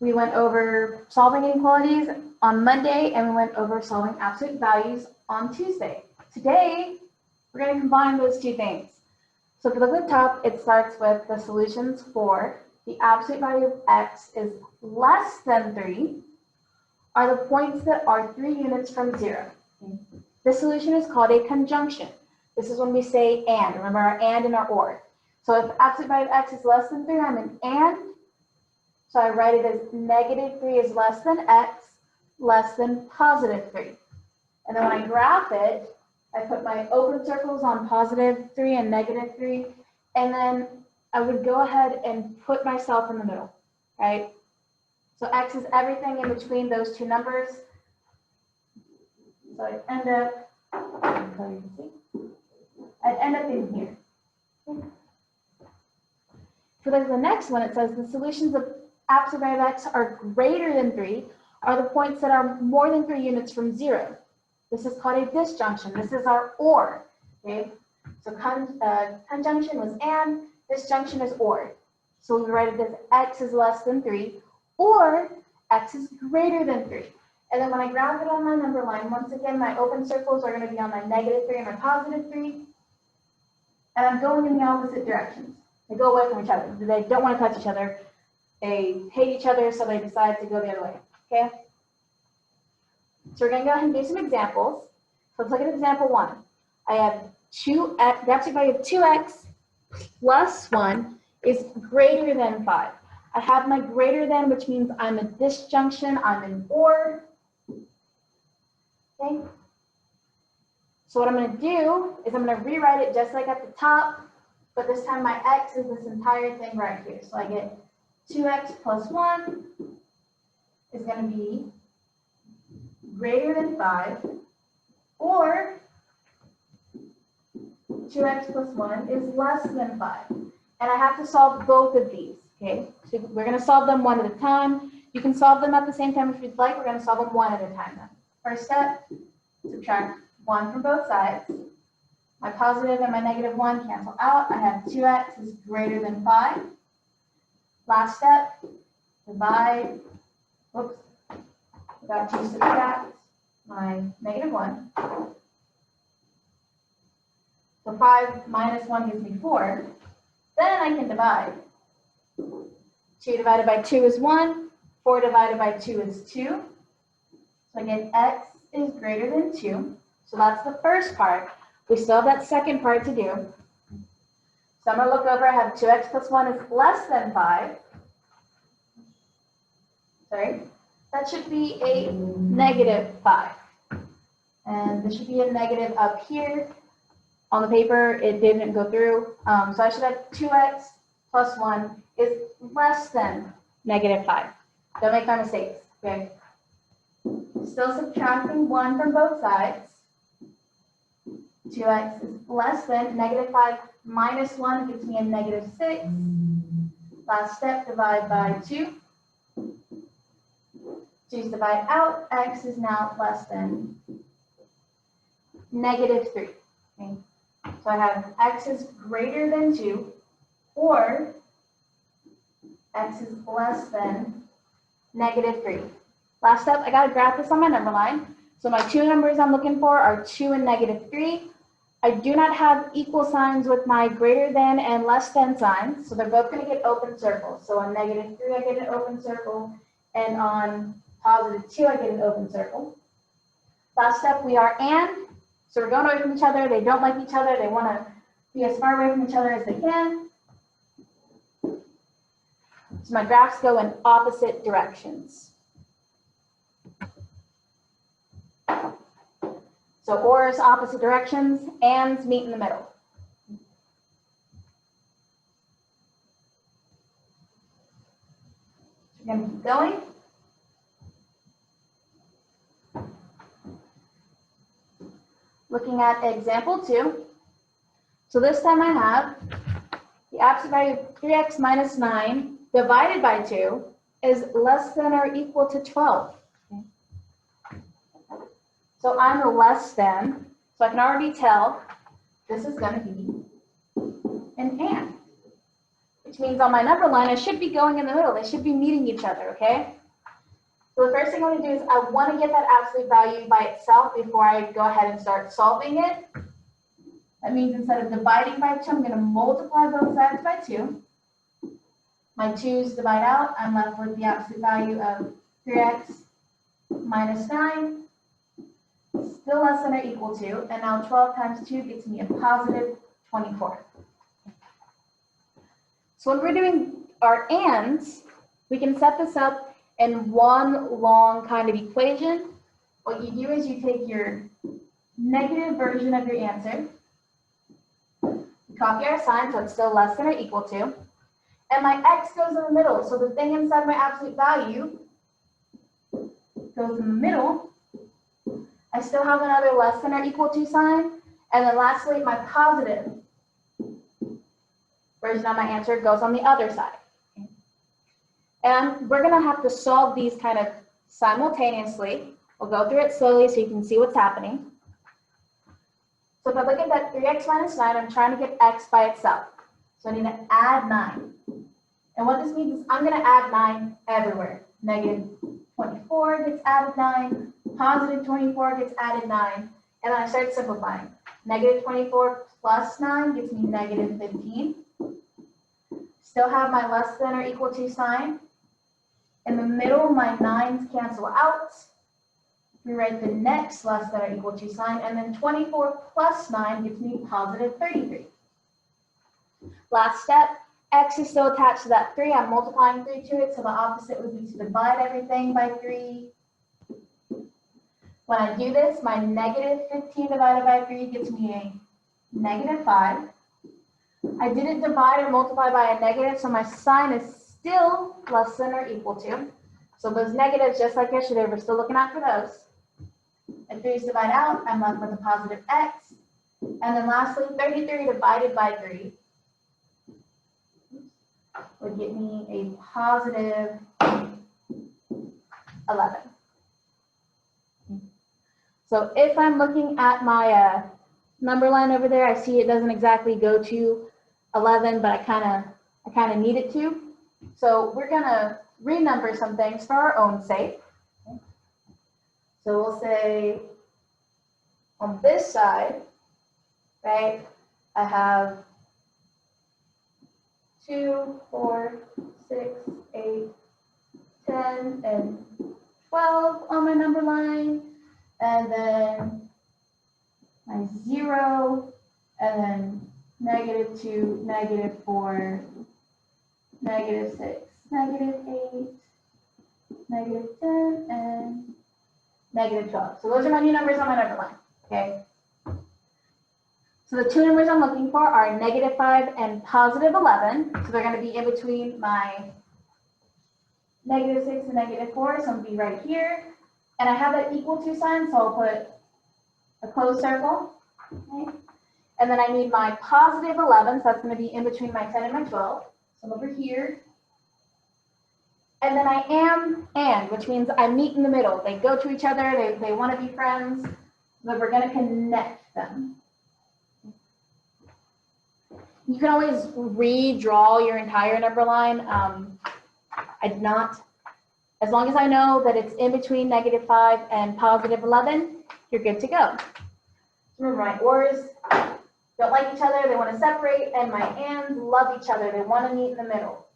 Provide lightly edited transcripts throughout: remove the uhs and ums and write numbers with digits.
We went over solving inequalities on Monday, and we went over solving absolute values on Tuesday. Today, we're going to combine those two things. So if you look at the top, it starts with the solutions for the absolute value of x is less than 3 are the points that are 3 units from 0. This solution is called a conjunction. This is when we say and. Remember our and and our or. So if absolute value of x is less than 3, I'm an and. So I write it as negative 3 is less than x, less than positive 3. And then when I graph it, I put my open circles on positive 3 and negative 3. And then I would go ahead and put myself in the middle, right? So x is everything in between those two numbers. So I'd end up in here. For the next one, it says the solutions of absolute value of x are greater than 3 are the points that are more than 3 units from 0. This is called a disjunction. This is our or. Okay? So conjunction was and, disjunction is or. So we write it as x is less than 3 or x is greater than 3. And then when I graph it on my number line, once again, my open circles are going to be on my negative 3 and my positive 3. And I'm going in the opposite directions. They go away from each other. They don't want to touch each other. They hate each other, so they decide to go the other way. Okay? So we're going to go ahead and do some examples. So let's look at example 1. I have the absolute value of 2x plus 1 is greater than 5. I have my greater than, which means I'm a disjunction, I'm an or. Okay? So what I'm going to do is I'm going to rewrite it just like at the top, but this time my x is this entire thing right here. So I get 2x plus 1 is going to be greater than 5, or 2x plus 1 is less than 5. And I have to solve both of these, okay? So we're going to solve them one at a time. You can solve them at the same time if you'd like. We're going to solve them one at a time then. First step, subtract 1 from both sides. My positive and my negative 1 cancel out. I have 2x is greater than 5. Last step, divide, whoops, got to subtract my negative 1. So 5 minus 1 gives me 4. Then I can divide. 2 divided by 2 is 1. 4 divided by 2 is 2. So again, x is greater than 2. So that's the first part. We still have that second part to do. So I'm going to look over. I have 2x plus 1 is less than 5. Sorry. That should be a negative 5. And there should be a negative up here. On the paper, it didn't go through. So I should have 2x plus 1 is less than negative 5. Don't make my mistakes, okay? Still subtracting 1 from both sides. 2x is less than negative 5 minus 1 gives me a negative 6. Last step, divide by 2. 2's divide out. X is now less than negative 3. Okay? So I have x is greater than 2, or x is less than negative 3. Last step, I got to graph this on my number line. So my two numbers I'm looking for are 2 and negative 3. I do not have equal signs with my greater than and less than signs, so they're both going to get open circles. So on negative 3, I get an open circle, and on positive 2, I get an open circle. Last step, we are and. So we're going away from each other. They don't like each other. They want to be as far away from each other as they can. So my graphs go in opposite directions. So ors opposite directions, ands meet in the middle. So we're going to keep going. Looking at example 2. So this time I have the absolute value of 3x minus 9 divided by 2 is less than or equal to 12. Okay. So I'm a less than, so I can already tell this is going to be an and. which means on my number line, I should be going in the middle. They should be meeting each other, okay? So the first thing I want to do is I want to get that absolute value by itself before I go ahead and start solving it. That means instead of dividing by 2, I'm going to multiply both sides by 2. My 2's divide out. I'm left with the absolute value of 3x minus 9, still less than or equal to, and now 12 times 2 gets me a positive 24. So when we're doing our ands, we can set this up in one long kind of equation. What you do is you take your negative version of your answer, copy our sign so it's still less than or equal to, and my x goes in the middle. So the thing inside my absolute value goes in the middle. I still have another less than or equal to sign, and then lastly, my positive version of my answer goes on the other side. And we're going to have to solve these kind of simultaneously. We'll go through it slowly so you can see what's happening. So if I look at that 3x minus 9, I'm trying to get x by itself. So I need to add 9. And what this means is I'm going to add 9 everywhere. Negative 24 gets added 9. Positive 24 gets added 9. And then I start simplifying. Negative 24 plus 9 gives me negative 15. Still have my less than or equal to sign. In the middle, my 9's cancel out. We write the next less than or equal to sign, and then 24 plus 9 gives me positive 33. Last step, x is still attached to that 3. I'm multiplying 3 to it, so the opposite would be to divide everything by 3. When I do this, my negative 15 divided by 3 gives me a negative 5. I didn't divide or multiply by a negative, so my sign is still less than or equal to. So those negatives, just like yesterday, we're still looking out for those. And 3's divide out, I'm left with a positive x. And then lastly, 33 divided by 3 would get me a positive 11. So if I'm looking at my number line over there, I see it doesn't exactly go to 11, but I kind of need it to. So we're going to renumber some things for our own sake. So we'll say on this side, right, I have 2, 4, 6, 8, 10, and 12 on my number line, and then my 0, and then negative 2, negative 4, negative 6, negative 8, negative 10, and negative 12. So those are my new numbers on my number line, okay? So the two numbers I'm looking for are negative 5 and positive 11. So they're going to be in between my negative 6 and negative 4. So I'm going to be right here. And I have that equal to sign, so I'll put a closed circle. Okay? And then I need my positive 11, so that's going to be in between my 10 and my 12. So I'm over here. And then I am and, which means I meet in the middle. They go to each other, they want to be friends, but we're going to connect them. You can always redraw your entire number line. I did not. As long as I know that it's in between negative 5 and positive 11, you're good to go. Remember, my ors don't like each other, they want to separate, and my ands love each other, they want to meet in the middle.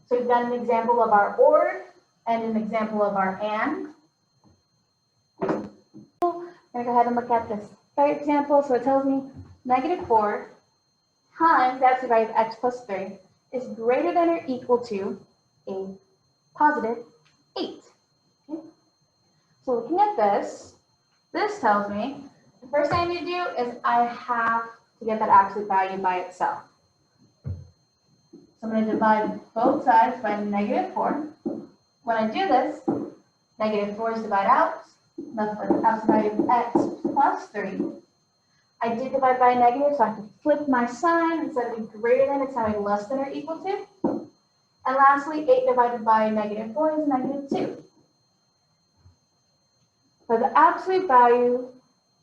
So we've done an example of our or and an example of our and. I'm going to go ahead and look at this third example. So it tells me negative 4 times the absolute value of x plus 3 is greater than or equal to a positive 8. Okay. So looking at this, this tells me the first thing I need to do is I have to get that absolute value by itself. So I'm going to divide both sides by negative 4. When I do this, negative 4's divide out, left with absolute value of x plus 3. I did divide by a negative, so I have to flip my sign. Instead of greater than, it's having less than or equal to. And lastly, 8 divided by negative 4 is negative 2. So the absolute value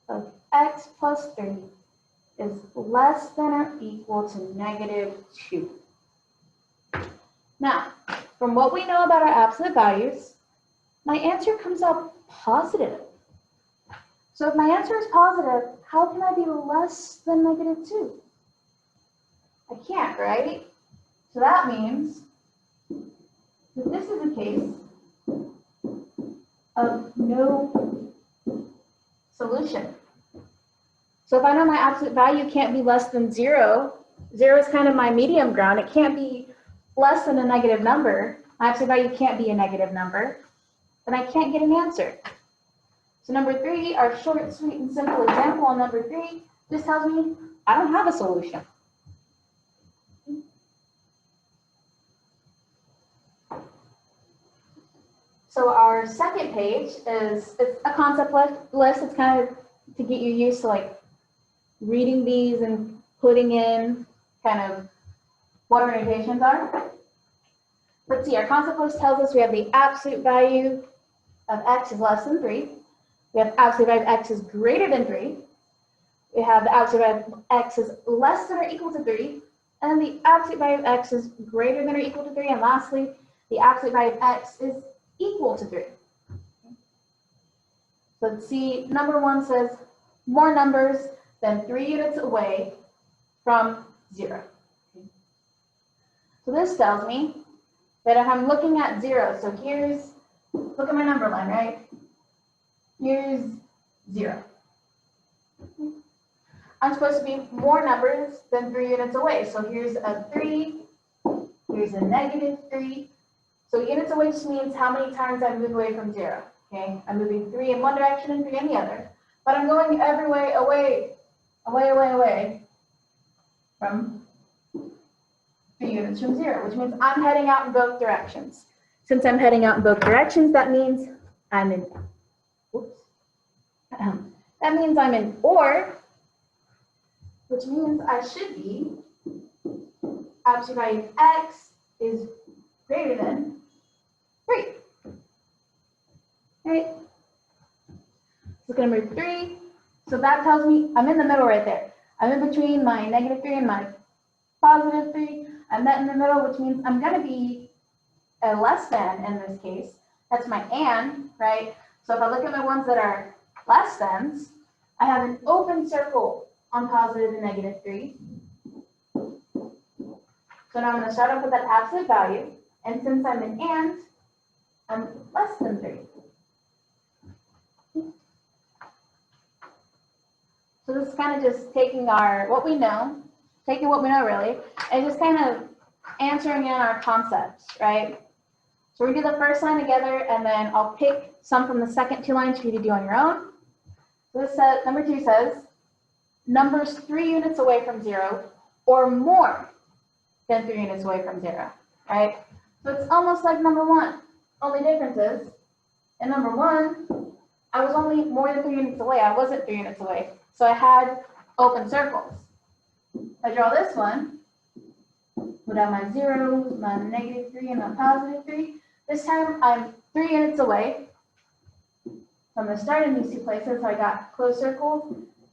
of x plus 3 is less than or equal to -2. Now, from what we know about our absolute values, my answer comes out positive. So if my answer is positive, how can I be less than -2? I can't, right? So that means that this is a case of no solution. So if I know my absolute value can't be less than 0, 0 is kind of my medium ground. It can't be less than a negative number. My absolute value can't be a negative number. Then I can't get an answer. So number 3, our short, sweet, and simple example on number 3 just tells me I don't have a solution. So our second page it's a concept list. It's kind of to get you used to like reading these and putting in kind of what our notations are. Let's see, our concept list tells us we have the absolute value of x is less than 3. We have absolute value of x is greater than 3. We have the absolute value of x is less than or equal to 3. And then the absolute value of x is greater than or equal to 3. And lastly, the absolute value of x is equal to 3. So let's see, number 1 says more numbers than 3 units away from 0. So this tells me that if I'm looking at 0, so look at my number line, right? Here's 0. I'm supposed to be more numbers than 3 units away. So here's a 3, here's a -3. So units away just means how many times I move away from 0. Okay, I'm moving 3 in one direction and 3 in the other, but I'm going every way away from 3 units from 0, which means I'm heading out in both directions. Since I'm heading out in both directions, that means I'm in, that means I'm in OR, which means I should be absolute value of x is greater than 3. Right? Look at number 3. So that tells me I'm in the middle right there. I'm in between my -3 and my +3. I'm met in the middle, which means I'm going to be a less than in this case. That's my and, right? So if I look at my ones that are less thans, I have an open circle on positive and -3. So now I'm going to start off with that absolute value. And since I'm an and, I'm less than 3. So this is kind of just taking what we know really, and just kind of answering in our concepts, right? So we do the first line together, and then I'll pick some from the second 2 lines for you to do on your own. So this says, number 2 says, numbers 3 units away from 0 or more than 3 units away from 0, right? So it's almost like number 1. Only difference is, in number 1, I was only more than 3 units away. I wasn't 3 units away. So I had open circles. I draw this one, put out my 0, my -3, and my +3. This time I'm 3 units away. So I'm going to start in these 2 places. So I got closed circles,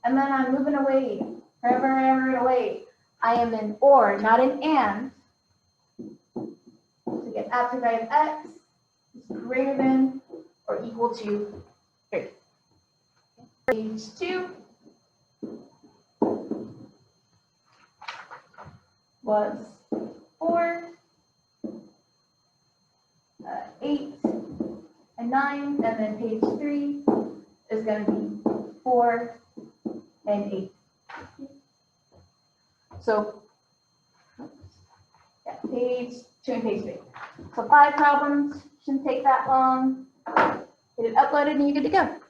and then I'm moving away, forever away. I am in OR, not in AND. To get absolute value of x is greater than or equal to 3. Page 2 was 4, 8, and 9, and then page 3 is going to be 4 and 8. So, yeah, page 2 and page 3. So 5 problems, shouldn't take that long. Get it uploaded and you're good to go.